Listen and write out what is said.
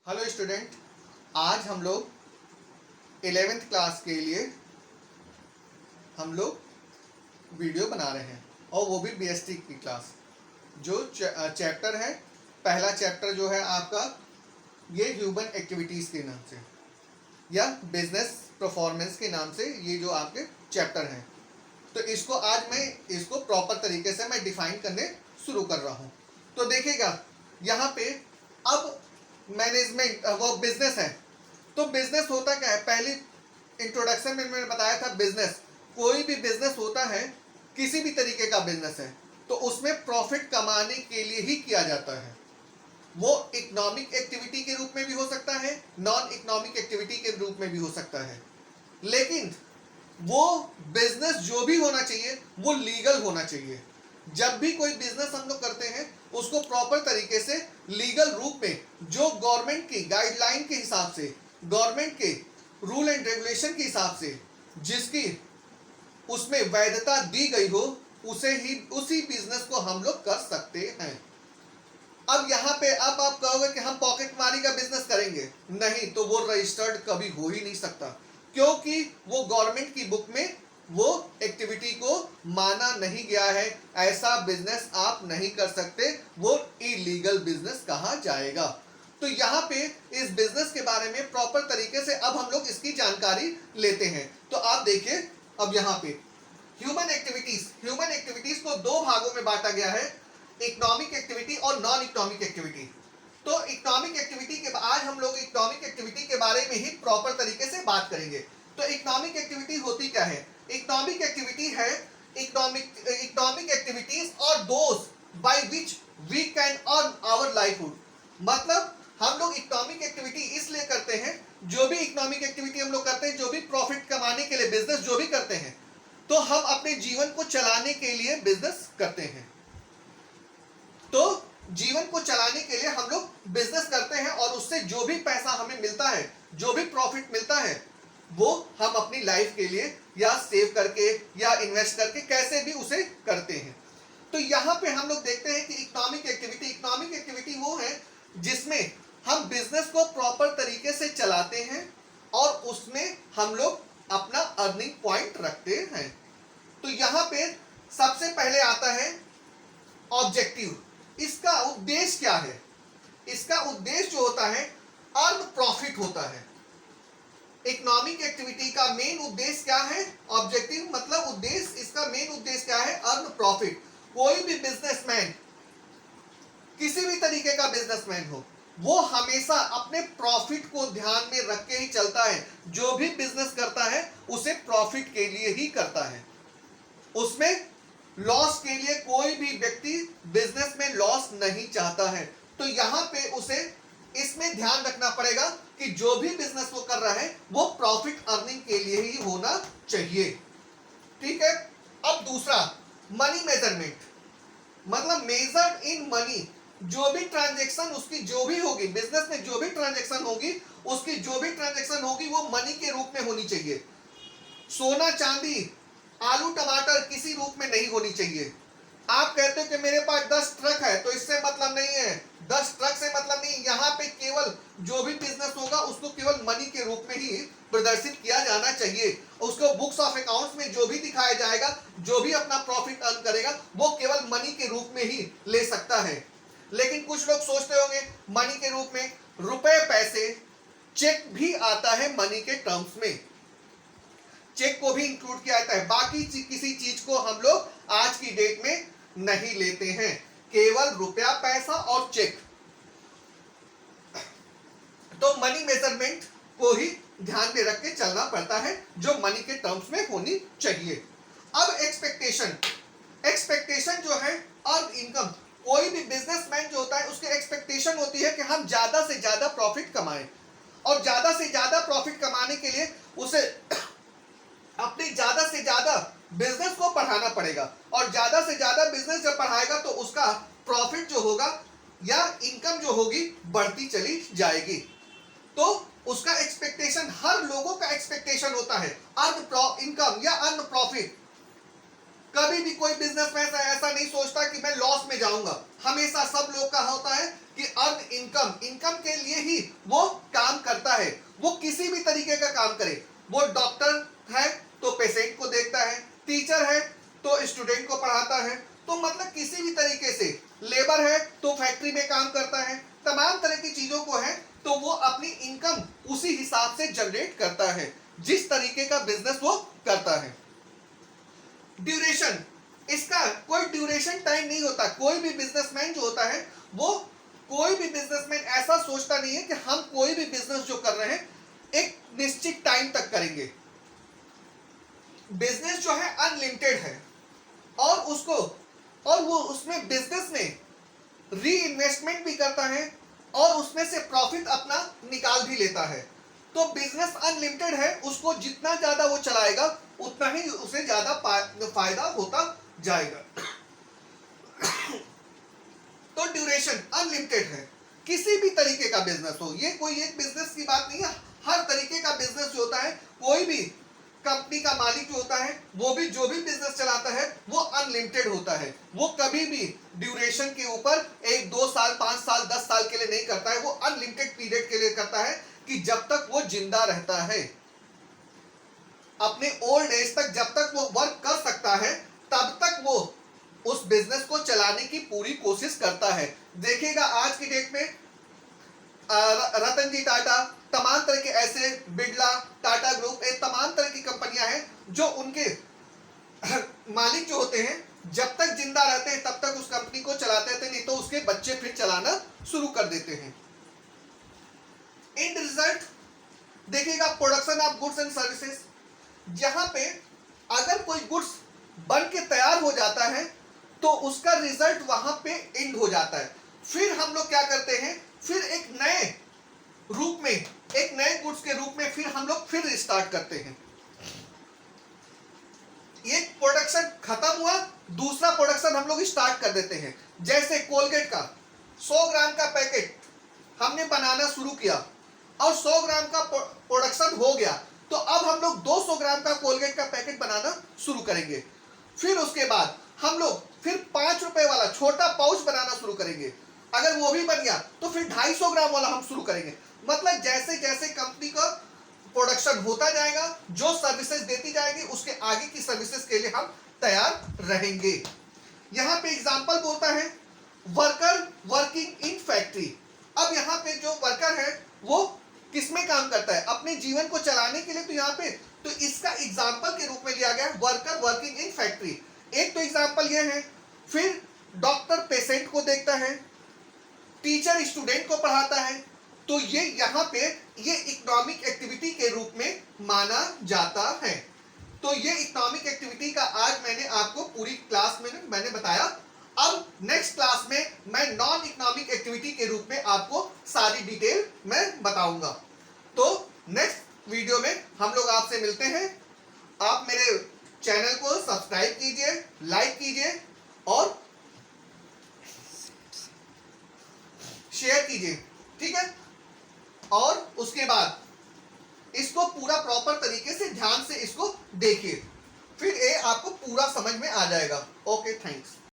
Hello student, आज हम लोग 11th क्लास के लिए हम लोग वीडियो बना रहे हैं और वो भी बीएसटी की क्लास। जो चैप्टर है, पहला चैप्टर जो है आपका ये ह्यूमन एक्टिविटीज़ के नाम से या बिजनेस परफॉर्मेंस के नाम से ये जो आपके चैप्टर हैं। तो इसको आज मैं इसको प्रॉपर तरीके से मैं डिफाइन करने शुरू कर रहा हूँ। तो देखिएगा यहाँ पे अब मैनेजमेंट वो बिजनेस है। तो बिजनेस होता क्या है, पहली इंट्रोडक्शन में मैंने बताया था बिजनेस, कोई भी बिजनेस होता है, किसी भी तरीके का बिजनेस है तो उसमें प्रॉफिट कमाने के लिए ही किया जाता है। वो इकोनॉमिक एक्टिविटी के रूप में भी हो सकता है, नॉन इकोनॉमिक एक्टिविटी के रूप में भी हो सकता है, लेकिन वो बिजनेस जो भी होना चाहिए वो लीगल होना चाहिए। जब भी कोई बिजनेस हम लोग करते हैं उसको प्रॉपर तरीके से लीगल रूप में, जो गवर्नमेंट की गाइडलाइन के हिसाब से, गवर्नमेंट के रूल एंड रेगुलेशन के हिसाब से जिसकी उसमें वैधता दी गई हो, उसी बिजनेस को हम लोग कर सकते हैं। अब यहाँ पे अब आप कहोगे कि हम पॉकेटमारी का बिजनेस करेंगे, नहीं, तो वो रजिस्टर्ड कभी हो ही नहीं सकता, क्योंकि वो गवर्नमेंट की बुक में वो एक्टिविटी को माना नहीं गया है। ऐसा बिजनेस आप नहीं कर सकते, वो इलीगल बिजनेस कहा जाएगा। तो यहाँ पे इस बिजनेस के बारे में प्रॉपर तरीके से अब हम लोग इसकी जानकारी लेते हैं। तो आप देखिए, अब यहाँ पे ह्यूमन एक्टिविटीज को दो भागों में बांटा गया है, इकोनॉमिक एक्टिविटी और नॉन इकोनॉमिक एक्टिविटी। तो इकोनॉमिक एक्टिविटी के आज हम लोग इकोनॉमिक एक्टिविटी के बारे में ही प्रॉपर तरीके से बात करेंगे। तो इकोनॉमिक एक्टिविटी होती क्या है? इकोनॉमिक एक्टिविटी है इकोनॉमिक एक्टिविटीज और those by which we can earn our livelihood. मतलब हम लोग इकोनॉमिक एक्टिविटी इसलिए करते हैं, जो भी इकोनॉमिक एक्टिविटी हम लोग करते हैं, जो भी प्रॉफिट कमाने के लिए बिजनेस जो भी करते हैं, तो हम अपने जीवन को चलाने के लिए बिजनेस करते हैं। तो जीवन को चलाने के लिए हम लोग बिजनेस करते हैं और उससे जो भी पैसा हमें मिलता है, जो भी प्रॉफिट मिलता है, वो हम अपनी लाइफ के लिए या सेव करके या इन्वेस्ट करके कैसे भी उसे करते हैं। तो यहाँ पे हम लोग देखते हैं कि इकोनॉमिक एक्टिविटी वो है जिसमें हम बिजनेस को प्रॉपर तरीके से चलाते हैं और उसमें हम लोग अपना अर्निंग पॉइंट रखते हैं। तो यहाँ पे सबसे पहले आता है ऑब्जेक्टिव। इसका उद्देश्य क्या है? इसका उद्देश्य जो होता है अर्न प्रॉफिट होता है। इकोनॉमिक एक्टिविटी का मेन उद्देश्य क्या है? ऑब्जेक्टिव मतलब उद्देश्य, इसका मेन उद्देश्य क्या है? Earn profit. कोई भी बिजनेसमैन, किसी भी तरीके का बिजनेसमैन हो, वो हमेशा अपने प्रॉफिट को ध्यान में रख के ही चलता है। जो भी बिजनेस करता है उसे प्रॉफिट के लिए ही करता है, उसमें लॉस के लिए कोई भी व्यक्ति बिजनेस में लॉस नहीं चाहता है। तो यहाँ पे उसे इसमें ध्यान रखना पड़ेगा कि जो भी बिजनेस वो कर रहा है वो प्रॉफिट अर्निंग के लिए ही होना चाहिए। ठीक है। अब दूसरा, मनी मेजरमेंट, मतलब मेजर्ड इन मनी। जो भी ट्रांजैक्शन उसकी जो भी होगी बिजनेस में, जो भी ट्रांजैक्शन होगी उसकी जो भी ट्रांजैक्शन होगी वो मनी के रूप में होनी चाहिए। सोना चांदी, आलू टमाटर किसी रूप में नहीं होनी चाहिए। आप कहते हो कि मेरे पास 10 ट्रक है, तो इससे मतलब नहीं है, 10 ट्रक से मतलब नहीं। यहाँ पे केवल जो भी बिजनेस होगा उसको केवल मनी के रूप में ही प्रदर्शित किया जाना चाहिए। उसको बुक्स ऑफ अकाउंट्स में जो भी दिखाया जाएगा, जो भी अपना प्रॉफिट अर्न करेगा, वो केवल मनी के रूप में ही ले सकता है। लेकिन कुछ लोग सोचते होंगे मनी के रूप में रुपए पैसे, चेक भी आता है मनी के टर्म्स में, चेक को भी इंक्लूड किया जाता है। बाकी किसी चीज को हम लोग आज की डेट में नहीं लेते हैं, केवल रुपया पैसा और चेक। तो मनी मेजरमेंट को ही ध्यान में रख के चलना पड़ता है, जो मनी के टर्म्स में होनी चाहिए। अब एक्सपेक्टेशन जो है अर्न इनकम, कोई भी बिजनेसमैन जो होता है उसकी एक्सपेक्टेशन होती है कि हम ज्यादा से ज्यादा प्रॉफिट कमाएं, और ज्यादा से ज्यादा प्रॉफिट कमाने के लिए उसे अपने ज्यादा से ज्यादा बिजनेस को बढ़ाना पड़ेगा, और ज्यादा से ज्यादा बिजनेस जब बढ़ाएगा तो उसका प्रॉफिट जो होगा या इनकम जो होगी बढ़ती चली जाएगी। तो उसका एक्सपेक्टेशन, हर लोगों का एक्सपेक्टेशन होता है अर्न इनकम या अर्न प्रॉफिट। कभी भी कोई बिजनेसमैन ऐसा नहीं सोचता कि मैं लॉस में जाऊंगा। हमेशा सब लोग का होता है कि अर्न इनकम, इनकम के लिए ही वो काम करता है। वो किसी भी तरीके का काम करे, वो डॉक्टर है तो पेशेंट को देखता है, टीचर है तो स्टूडेंट को पढ़ाता है, तो मतलब किसी भी तरीके से, लेबर है तो फैक्ट्री में काम करता है, तमाम तरह की चीजों को है तो वो अपनी इनकम उसी हिसाब से जनरेट करता है जिस तरीके का बिजनेस वो करता है। ड्यूरेशन, इसका कोई ड्यूरेशन टाइम नहीं होता। कोई भी बिजनेसमैन जो होता है, वो कोई भी बिजनेसमैन ऐसा सोचता नहीं है कि हम कोई भी बिजनेस जो कर रहे हैं एक निश्चित टाइम तक करेंगे। बिजनेस जो है अनलिमिटेड है और वो उसमें बिजनेस में री इन्वेस्टमेंट भी करता है और उसमें से प्रॉफिट अपना निकाल भी लेता है। तो बिजनेस अनलिमिटेड है, उसको जितना ज्यादा वो चलाएगा उतना ही उसे ज्यादा फायदा होता जाएगा। तो ड्यूरेशन अनलिमिटेड है, किसी भी तरीके का बिजनेस हो, ये कोई एक बिजनेस की बात नहीं है, हर तरीके का बिजनेस जो होता है, कोई भी कंपनी का मालिक जो होता है वो भी जो भी बिजनेस चलाता है वो अनलिमिटेड होता है। वो कभी भी ड्यूरेशन के ऊपर 1 2 साल 5 साल 10 साल के लिए नहीं करता है, वो अनलिमिटेड पीरियड के लिए करता है कि जब तक वो जिंदा रहता है, अपने ओल्ड एज तक जब तक वो वर्क कर सकता है तब तक वो उस बिजनेस को चलाने की पूरी कोशिश करता है। देखिएगा आज की डेट में रतन जी टाटा, तमाम तरह के ऐसे बिरला, टाटा ग्रुप, तमाम तरह की कंपनियां हैं जो उनके मालिक जो होते हैं जब तक जिंदा रहते हैं तब तक उस कंपनी को चलाते थे, नहीं तो उसके बच्चे फिर चलाना शुरू कर देते हैं। एंड रिजल्ट देखिएगा, production of goods and services, जहां पे अगर कोई गुड्स बन के तैयार हो जाता है तो उसका रिजल्ट वहां पे एंड हो जाता है। फिर हम लोग क्या करते हैं, फिर एक नए रूप में, एक नए गुड्स के रूप में फिर हम लोग फिर स्टार्ट करते हैं। एक प्रोडक्शन खत्म हुआ, दूसरा प्रोडक्शन हम लोग स्टार्ट कर देते हैं। जैसे कोलगेट का 100 ग्राम का पैकेट हमने बनाना शुरू किया और 100 ग्राम का प्रोडक्शन हो गया, तो अब हम लोग 200 ग्राम का कोलगेट का पैकेट बनाना शुरू करेंगे। फिर उसके बाद हम लोग फिर 5 रुपए वाला छोटा पाउच बनाना शुरू करेंगे। अगर वो भी बन गया तो फिर 250 ग्राम वाला हम शुरू करेंगे। मतलब जैसे जैसे कंपनी का प्रोडक्शन होता जाएगा, जो सर्विसेज देती जाएगी, उसके आगे की सर्विसेज के लिए हम तैयार रहेंगे। यहाँ पे एग्जांपल बोलता है वर्कर वर्किंग इन फैक्ट्री। अब यहाँ पे जो वर्कर है वो किसमें काम करता है, अपने जीवन को चलाने के लिए। तो यहाँ पे तो इसका एग्जांपल के रूप में लिया गया है वर्कर वर्किंग इन फैक्ट्री। एक तो एग्जांपल ये है। फिर डॉक्टर पेशेंट को देखता है, टीचर स्टूडेंट को पढ़ाता है, तो ये यहाँ पे ये इकोनॉमिक एक्टिविटी के रूप में माना जाता है। तो ये इकोनॉमिक एक्टिविटी का आज मैंने आपको पूरी क्लास में मैंने बताया। अब नेक्स्ट क्लास में मैं नॉन इकोनॉमिक एक्टिविटी के रूप में आपको सारी डिटेल मैं बताऊंगा। तो नेक्स्ट वीडियो में हम लोग आपसे मिलते हैं। आप मेरे चैनल को सब्सक्राइब कीजिए, लाइक कीजिए और शेयर कीजिए, ठीक है। और उसके बाद इसको पूरा प्रॉपर तरीके से ध्यान से इसको देखिए, फिर ये आपको पूरा समझ में आ जाएगा। Okay, thanks.